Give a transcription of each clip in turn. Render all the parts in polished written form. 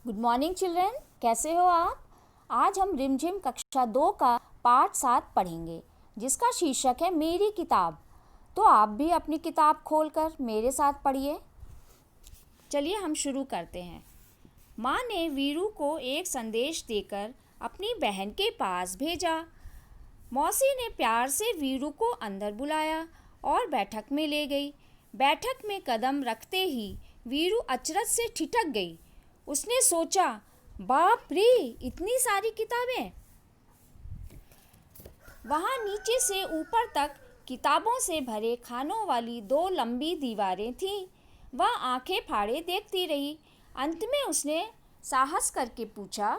Good morning children, कैसे हो आप। आज हम रिमझिम कक्षा 2 का पाठ 7 पढ़ेंगे, जिसका शीर्षक है मेरी किताब। तो आप भी अपनी किताब खोलकर मेरे साथ पढ़िए। चलिए हम शुरू करते हैं। माँ ने वीरू को एक संदेश देकर अपनी बहन के पास भेजा। मौसी ने प्यार से वीरू को अंदर बुलाया और बैठक में ले गई। बैठक में कदम रखते ही वीरू अचरज से ठिठक गई। उसने सोचा, बाप रे, इतनी सारी किताबें। वहाँ नीचे से ऊपर तक किताबों से भरे खानों वाली 2 लंबी दीवारें थीं। वह आंखें फाड़े देखती रही। अंत में उसने साहस करके पूछा,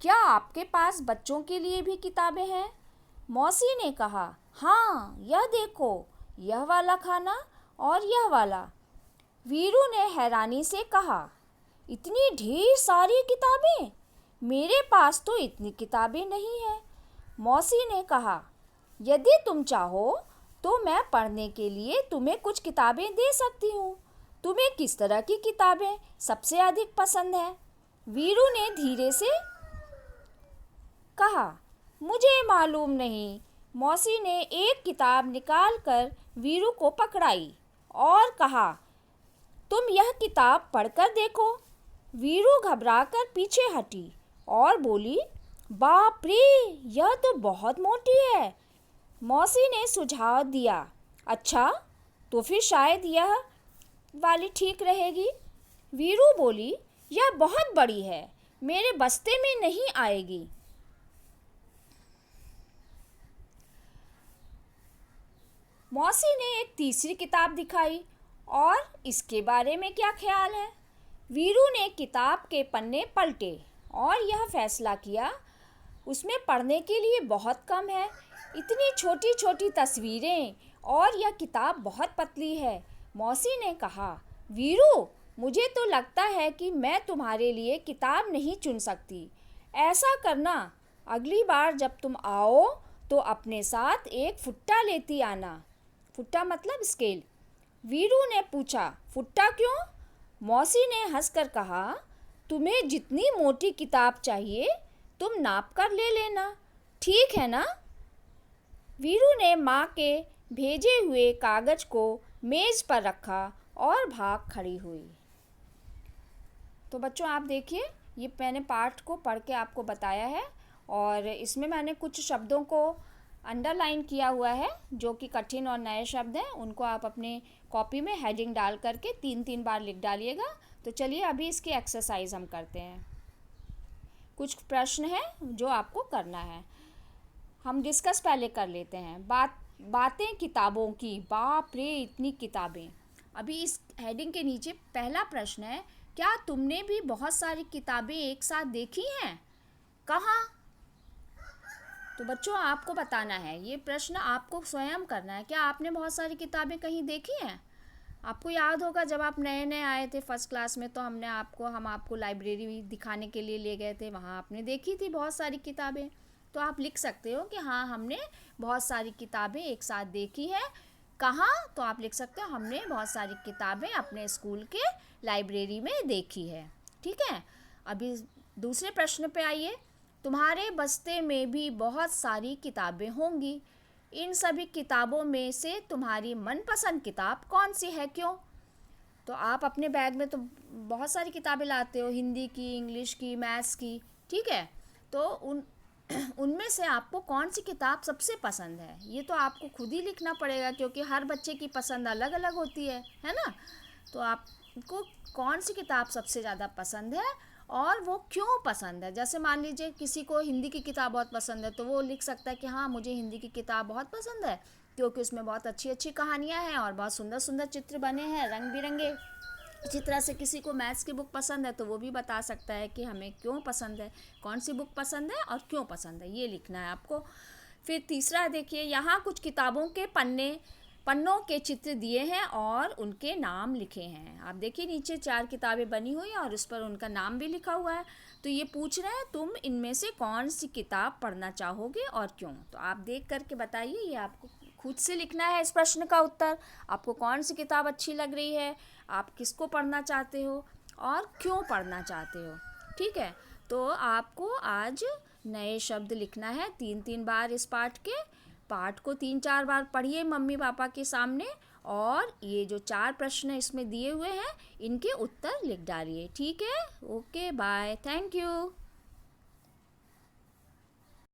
क्या आपके पास बच्चों के लिए भी किताबें हैं? मौसी ने कहा, हाँ, यह देखो, यह वाला खाना और यह वाला। वीरू ने हैरानी से कहा, इतनी ढेर सारी किताबें? मेरे पास तो इतनी किताबें नहीं हैं। मौसी ने कहा, यदि तुम चाहो तो मैं पढ़ने के लिए तुम्हें कुछ किताबें दे सकती हूँ। तुम्हें किस तरह की किताबें सबसे अधिक पसंद है? वीरू ने धीरे से कहा, मुझे मालूम नहीं। मौसी ने एक किताब निकालकर वीरू को पकड़ाई और कहा, तुम यह किताब पढ़कर देखो। वीरू घबराकर पीछे हटी और बोली, बाप रे, यह तो बहुत मोटी है। मौसी ने सुझाव दिया, अच्छा, तो फिर शायद यह वाली ठीक रहेगी। वीरू बोली, यह बहुत बड़ी है, मेरे बस्ते में नहीं आएगी। मौसी ने एक तीसरी किताब दिखाई और इसके बारे में क्या ख्याल है? वीरू ने किताब के पन्ने पलटे और यह फैसला किया, उसमें पढ़ने के लिए बहुत कम है। इतनी छोटी छोटी तस्वीरें और यह किताब बहुत पतली है। मौसी ने कहा, वीरू, मुझे तो लगता है कि मैं तुम्हारे लिए किताब नहीं चुन सकती। ऐसा करना, अगली बार जब तुम आओ तो अपने साथ एक फुट्टा लेती आना। फुट्टा मतलब स्केल। वीरू ने पूछा, फुट्टा क्यों? मौसी ने हंसकर कहा, तुम्हें जितनी मोटी किताब चाहिए तुम नाप कर ले लेना, ठीक है ना? वीरू ने माँ के भेजे हुए कागज को मेज पर रखा और भाग खड़ी हुई। तो बच्चों, आप देखिए, ये मैंने पाठ को पढ़ के आपको बताया है और इसमें मैंने कुछ शब्दों को अंडरलाइन किया हुआ है जो कि कठिन और नए शब्द हैं। उनको आप अपने कॉपी में हेडिंग डाल करके 3-3 बार लिख डालिएगा। तो चलिए अभी इसकी एक्सरसाइज हम करते हैं। कुछ प्रश्न हैं जो आपको करना है। हम डिस्कस पहले कर लेते हैं। बातें किताबों की, बाप रे, इतनी किताबें। अभी इस हेडिंग के नीचे पहला प्रश्न है, क्या तुमने भी बहुत सारी किताबें एक साथ देखी हैं? कहाँ? तो बच्चों, आपको बताना है, ये प्रश्न आपको स्वयं करना है। क्या आपने बहुत सारी किताबें कहीं देखी हैं? आपको याद होगा जब आप नए नए आए थे फर्स्ट क्लास में, तो हम आपको लाइब्रेरी दिखाने के लिए ले गए थे। वहाँ आपने देखी थी बहुत सारी किताबें। तो आप लिख सकते हो कि हाँ, हमने बहुत सारी किताबें एक साथ देखी हैं। कहाँ? तो आप लिख सकते हो, हमने बहुत सारी किताबें अपने स्कूल के लाइब्रेरी में देखी है। ठीक है, अभी दूसरे प्रश्न पे आइए। तुम्हारे बस्ते में भी बहुत सारी किताबें होंगी। इन सभी किताबों में से तुम्हारी मनपसंद किताब कौन सी है, क्यों? तो आप अपने बैग में तो बहुत सारी किताबें लाते हो, हिंदी की, इंग्लिश की, मैथ्स की, ठीक है? तो उनमें से आपको कौन सी किताब सबसे पसंद है, ये तो आपको खुद ही लिखना पड़ेगा, क्योंकि हर बच्चे की पसंद अलग अलग होती है ना? तो आपको कौन सी किताब सबसे ज़्यादा पसंद है और वो क्यों पसंद है? जैसे मान लीजिए किसी को हिंदी की किताब बहुत पसंद है, तो वो लिख सकता है कि हाँ, मुझे हिंदी की किताब बहुत पसंद है क्योंकि उसमें बहुत अच्छी अच्छी कहानियाँ हैं और बहुत सुंदर सुंदर चित्र बने हैं, रंग बिरंगे। इसी तरह से किसी को मैथ्स की बुक पसंद है तो वो भी बता सकता है कि हमें क्यों पसंद है, कौन सी बुक पसंद है और क्यों पसंद है, ये लिखना है आपको। फिर तीसरा देखिए, यहाँ कुछ किताबों के पन्नों के चित्र दिए हैं और उनके नाम लिखे हैं। आप देखिए नीचे 4 किताबें बनी हुई हैं और उस पर उनका नाम भी लिखा हुआ है। तो ये पूछ रहे हैं, तुम इनमें से कौन सी किताब पढ़ना चाहोगे और क्यों? तो आप देख करके बताइए, ये आपको खुद से लिखना है इस प्रश्न का उत्तर। आपको कौन सी किताब अच्छी लग रही है, आप किसको पढ़ना चाहते हो और क्यों पढ़ना चाहते हो। ठीक है, तो आपको आज नए शब्द लिखना है 3-3 बार इस पाठ को 3-4 बार पढ़िए मम्मी पापा के सामने, और ये जो 4 प्रश्न इसमें दिए हुए हैं इनके उत्तर लिख डालिए। ठीक है, ओके बाय, थैंक यू।